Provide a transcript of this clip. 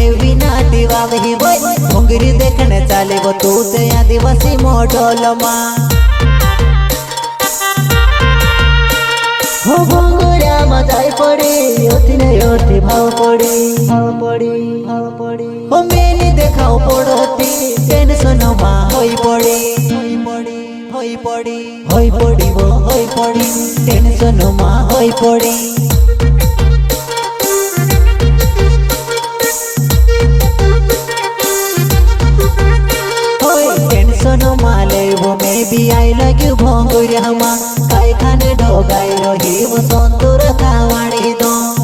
केवी नाटी वावही बोय घुंगरी देखने चाले वो तू ते आदिवासी मोडोलमा हो घुंगुरिया मजाई पड़ी योती ने योती भाव पड़ी हो मेनी देखाओ पड़ोती टेंशन मा होई पड़ी वो होई पड़ी टेंशन मा होई पड़ी Maybe I like you bhongurya ma kai khane dhogai rahi wo sontura thawani do